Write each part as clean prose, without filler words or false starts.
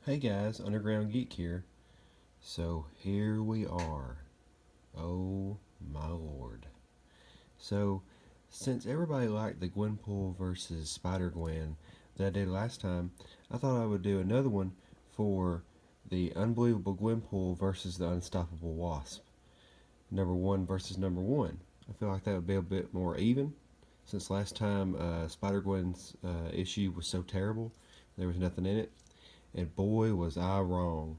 Hey guys, Underground Geek here. So here we are. Oh my lord. So, since everybody liked the Gwenpool versus Spider Gwen that I did last time, I thought I would do another one for the Unbelievable Gwenpool versus the Unstoppable Wasp. Number one versus number one. I feel like that would be a bit more even since last time Spider Gwen's issue was so terrible. There was nothing in it. And boy, was I wrong.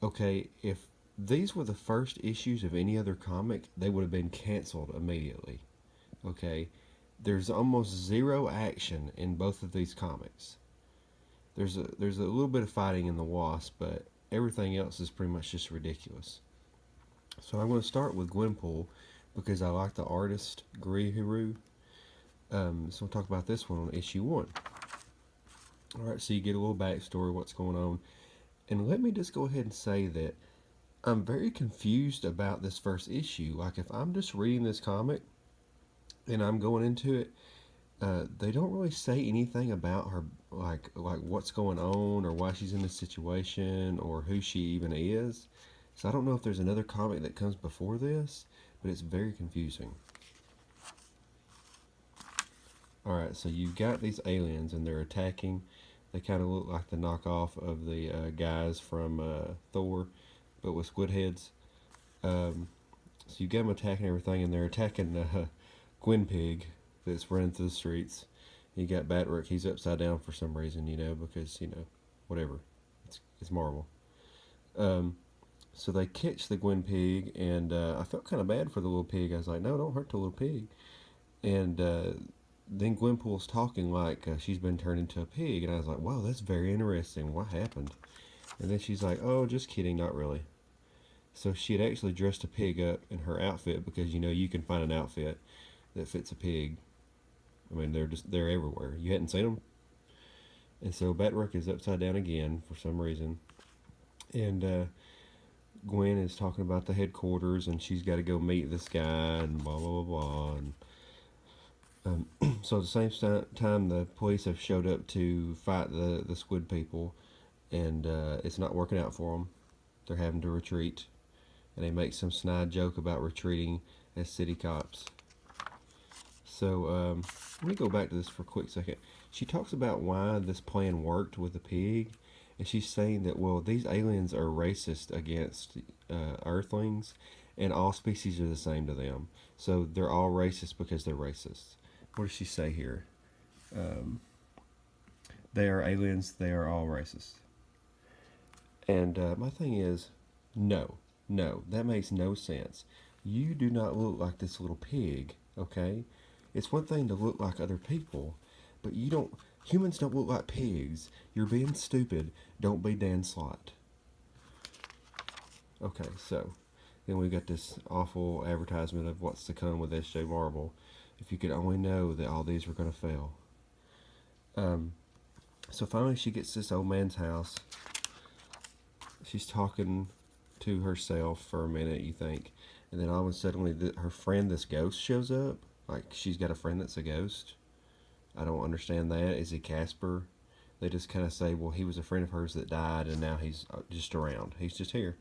Okay, if these were the first issues of any other comic, they would have been canceled immediately. Okay, there's almost zero action in both of these comics. There's a little bit of fighting in the Wasp, but everything else is pretty much just ridiculous. So I'm going to start with Gwenpool because I like the artist Grihiru. So we'll talk about this one on issue one. All right, so you get a little backstory, what's going on, and let me just go ahead and say that I'm very confused about this first issue. Like, if I'm just reading this comic and I'm going into it, they don't really say anything about her, like what's going on or why she's in this situation or who she even is. So I don't know if there's another comic that comes before this, but it's very confusing. All right, so you've got these aliens and they're attacking. They kind of look like the knockoff of the guys from Thor, but with squid heads. So you get them attacking everything, and they're attacking Gwenpig that's running through the streets. You got Batrick, he's upside down for some reason, because, whatever. It's Marvel. Um, so they catch the Gwenpig, and I felt kind of bad for the little pig. I was like, no, don't hurt the little pig. And then Gwenpool's talking like she's been turned into a pig, and I was like, wow, that's very interesting. What happened? And then she's like, oh, just kidding, not really. So she had actually dressed a pig up in her outfit because you can find an outfit that fits a pig. I mean they're everywhere. You hadn't seen them, and so Batrook is upside down again for some reason, and Gwen is talking about the headquarters and she's got to go meet this guy and blah blah blah blah. And so at the same time, the police have showed up to fight the squid people, and it's not working out for them. They're having to retreat, and they make some snide joke about retreating as city cops. So let me go back to this for a quick second. She talks about why this plan worked with the pig, and she's saying that, well, these aliens are racist against Earthlings, and all species are the same to them. So they're all racist because they're racist. What does she say here? Um, they are aliens. They are all racist. And my thing is, no, no, that makes no sense. You do not look like this little pig, okay? It's one thing to look like other people, but you don't. Humans don't look like pigs. You're being stupid. Don't be Dan Slott. Okay, so then we got this awful advertisement of what's to come with S.J. Marvel. If you could only know that all these were going to fail. Um, so finally, she gets to this old man's house. She's talking to herself for a minute, you think, and then all of a sudden, her friend, this ghost, shows up. Like, she's got a friend that's a ghost. I don't understand that. Is he Casper? They just kind of say, well, he was a friend of hers that died, and now he's just around. He's just here.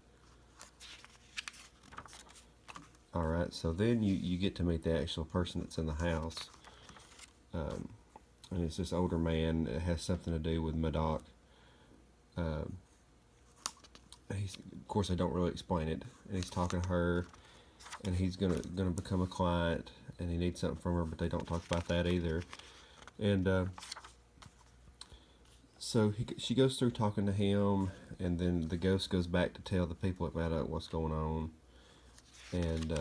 Alright, so then you get to meet the actual person that's in the house. Um, and it's this older man. It has something to do with Madoc. Um, of course, they don't really explain it. And he's talking to her, and he's gonna become a client, and he needs something from her, but they don't talk about that either. And so she goes through talking to him, and then the ghost goes back to tell the people at Madoc what's going on. And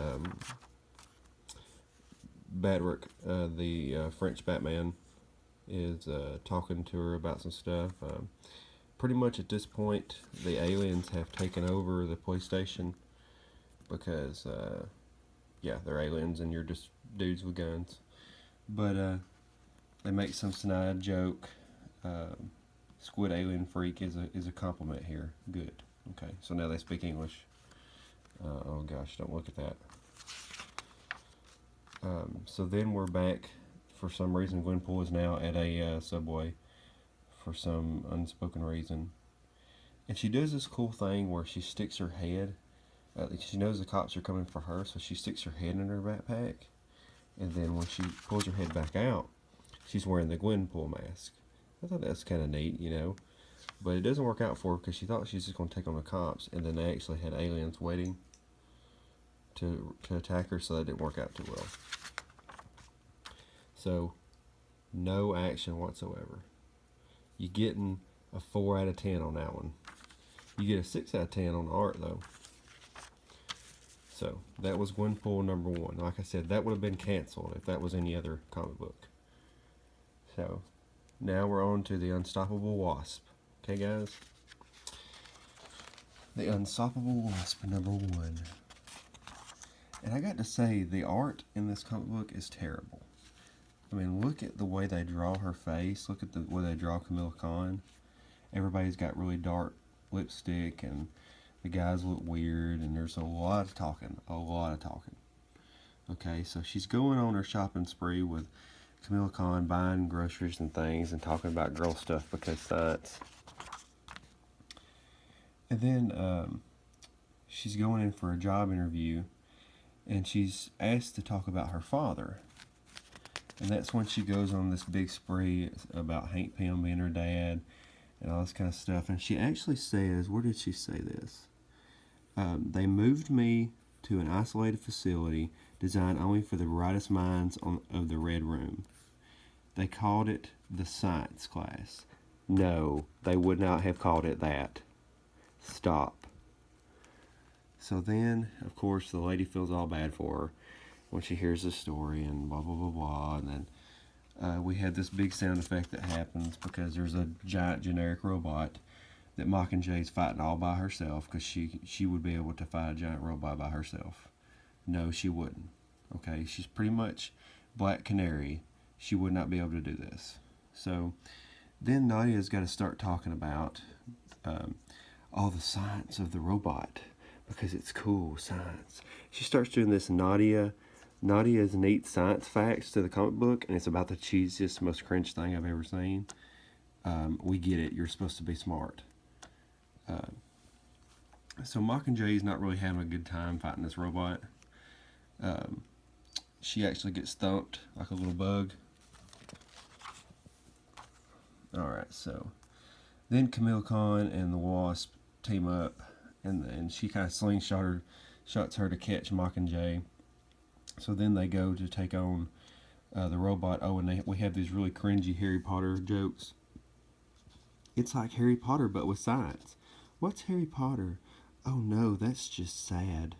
Badrick, the French Batman, is talking to her about some stuff. Pretty much at this point, the aliens have taken over the police station because, yeah, they're aliens and you're just dudes with guns. But they make some snide joke. Squid alien freak is a compliment here. Good. Okay, so now they speak English. Oh gosh, don't look at that. So then we're back. For some reason, Gwenpool is now at a subway for some unspoken reason. And she does this cool thing where she sticks her head. She knows the cops are coming for her, so she sticks her head in her backpack. And then when she pulls her head back out, she's wearing the Gwenpool mask. I thought that's kind of neat, you know. But it doesn't work out for her because she thought she was just going to take on the cops, and then they actually had aliens waiting to attack her, so that didn't work out too well. So, no action whatsoever. You're getting a 4 out of 10 on that one. You get a 6 out of 10 on the art, though. So, that was Gwenpool number 1. Like I said, that would have been canceled if that was any other comic book. So, now we're on to the Unstoppable Wasp. Okay, guys? The Unstoppable Wasp number 1. And I got to say, the art in this comic book is terrible. I mean, look at the way they draw her face. Look at the way they draw Camilla Khan. Everybody's got really dark lipstick, and the guys look weird, and there's a lot of talking. Okay, so she's going on her shopping spree with Camilla Khan, buying groceries and things, and talking about girl stuff because science. And then she's going in for a job interview, and she's asked to talk about her father. And that's when she goes on this big spree about Hank Pym being her dad and all this kind of stuff. And she actually says, where did she say this? They moved me to an isolated facility designed only for the brightest minds of the Red Room. They called it the science class. No, they would not have called it that. Stop. So then, of course, the lady feels all bad for her when she hears the story and blah, blah, blah, blah. And then we had this big sound effect that happens because there's a giant generic robot that Mockingjay's fighting all by herself because she would be able to fight a giant robot by herself. No, she wouldn't. Okay, she's pretty much Black Canary. She would not be able to do this. So then Nadia's got to start talking about all the science of the robot because it's cool science. She starts doing this Nadia's neat science facts to the comic book, and it's about the cheesiest, most cringe thing I've ever seen. We get it. You're supposed to be smart. So Mockingjay's not really having a good time fighting this robot. She actually gets thumped like a little bug. Alright, so then Camille Khan and the Wasp team up, and she kind of shots her to catch Mockingjay. So then they go to take on the robot. Oh, and we have these really cringy Harry Potter jokes. It's like Harry Potter, but with science. What's Harry Potter? Oh no, that's just sad.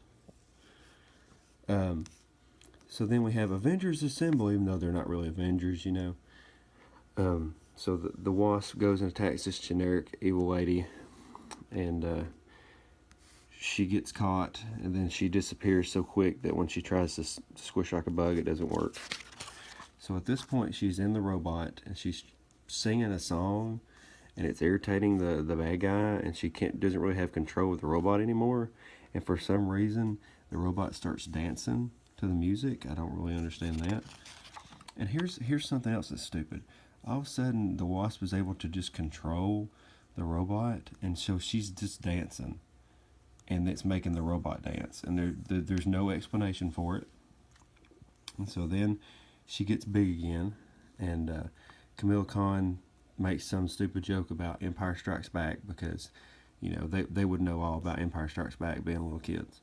So then we have Avengers Assemble, even though they're not really Avengers, you know. So the Wasp goes and attacks this generic evil lady, and she gets caught, and then she disappears so quick that when she tries to squish like a bug, it doesn't work. So at this point, she's in the robot, and she's singing a song, and it's irritating the bad guy, and she doesn't really have control of the robot anymore. And for some reason, the robot starts dancing to the music. I don't really understand that. And here's something else that's stupid. All of a sudden, the Wasp is able to just control the robot, and so she's just dancing, and it's making the robot dance, and there's no explanation for it. And so then she gets big again, and Camille Khan makes some stupid joke about Empire Strikes Back because, you know, they would know all about Empire Strikes Back being little kids.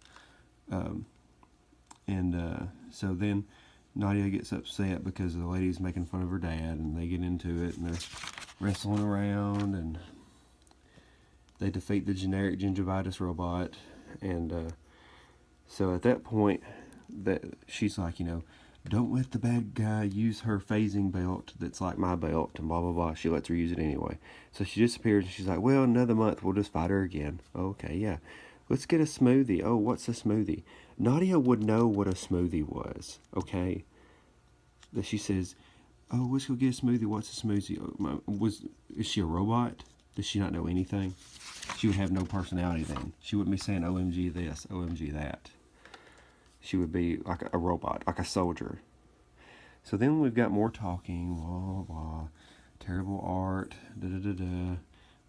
So then Nadia gets upset because the lady's making fun of her dad, and they get into it, and they're wrestling around, and they defeat the generic gingivitis robot. And so at that point, that she's like, you know, don't let the bad guy use her phasing belt that's like my belt, and blah, blah, blah. She lets her use it anyway. So she disappears, and she's like, well, another month, we'll just fight her again. Okay, yeah. Let's get a smoothie. Oh, what's a smoothie? Nadia would know what a smoothie was, okay? That she says, oh, let's go get a smoothie. What's a smoothie? Is she a robot? Does she not know anything? She would have no personality then. She wouldn't be saying OMG this, OMG that. She would be like a robot, like a soldier. So then we've got more talking, blah, blah, blah. Terrible art, da, da, da, da.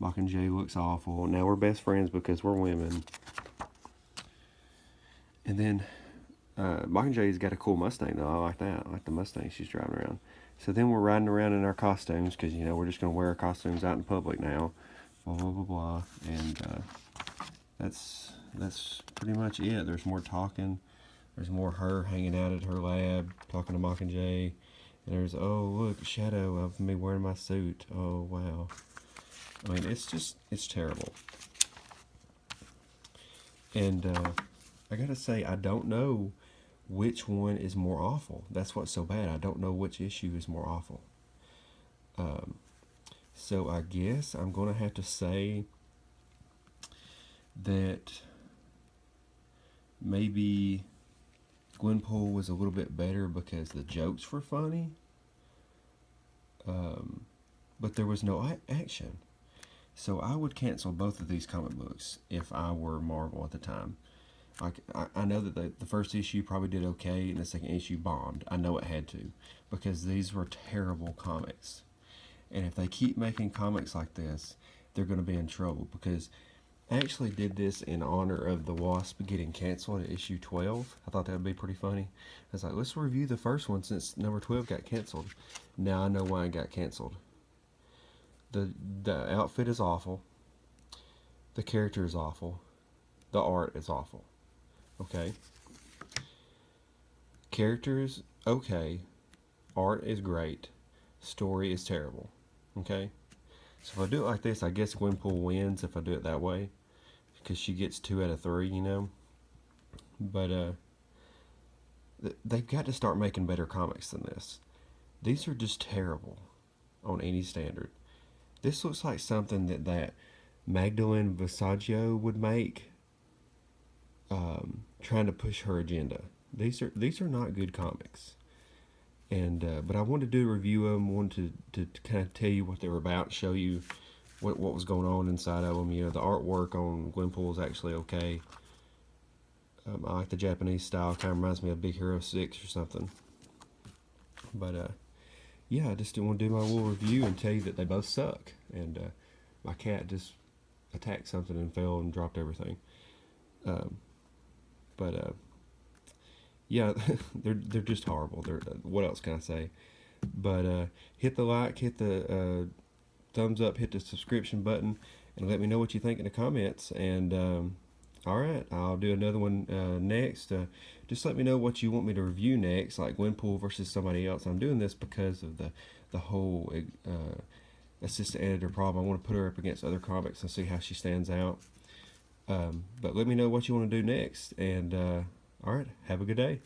Mockingjay looks awful. Now we're best friends because we're women. And then Mockingjay's got a cool Mustang though. I like that. I like the Mustang she's driving around. So then we're riding around in our costumes because we're just gonna wear our costumes out in public now. Blah blah blah blah. And that's pretty much it. There's more talking. There's more her hanging out at her lab talking to Mockingjay. And there's, oh look, a shadow of me wearing my suit. Oh wow. I mean, it's terrible. And I gotta say, I don't know which one is more awful. That's what's so bad. I don't know which issue is more awful. So I guess I'm gonna have to say that maybe Gwenpool was a little bit better because the jokes were funny, but there was no action. So I would cancel both of these comic books if I were Marvel at the time. I know that the first issue probably did okay and the second issue bombed. I know it had to because these were terrible comics. And if they keep making comics like this, they're going to be in trouble because I actually did this in honor of the Wasp getting canceled at issue 12. I thought that would be pretty funny. I was like, let's review the first one since number 12 got canceled. Now I know why it got canceled. The outfit is awful. The character is awful. The art is awful. Okay. Characters, okay. Art is great. Story is terrible. Okay. So if I do it like this, I guess Gwenpool wins if I do it that way. Because she gets 2 out of 3, But they've got to start making better comics than this. These are just terrible on any standard. This looks like something that Magdalene Visaggio would make, trying to push her agenda. These are not good comics. And but I wanted to do a review of them. Wanted to kind of tell you what they were about, show you what was going on inside of them. The artwork on Gwenpool is actually okay. I like the Japanese style. Kind of reminds me of Big Hero 6 or something. But yeah, I just didn't want to do my little review and tell you that they both suck. And my cat just attacked something and fell and dropped everything. But yeah, they're just horrible. What else can I say? But hit the like, hit the thumbs up, hit the subscription button, and let me know what you think in the comments. And all right, I'll do another one next. Just let me know what you want me to review next, like Gwenpool versus somebody else. I'm doing this because of the whole assistant editor problem. I want to put her up against other comics and see how she stands out. But let me know what you want to do next. And all right, have a good day.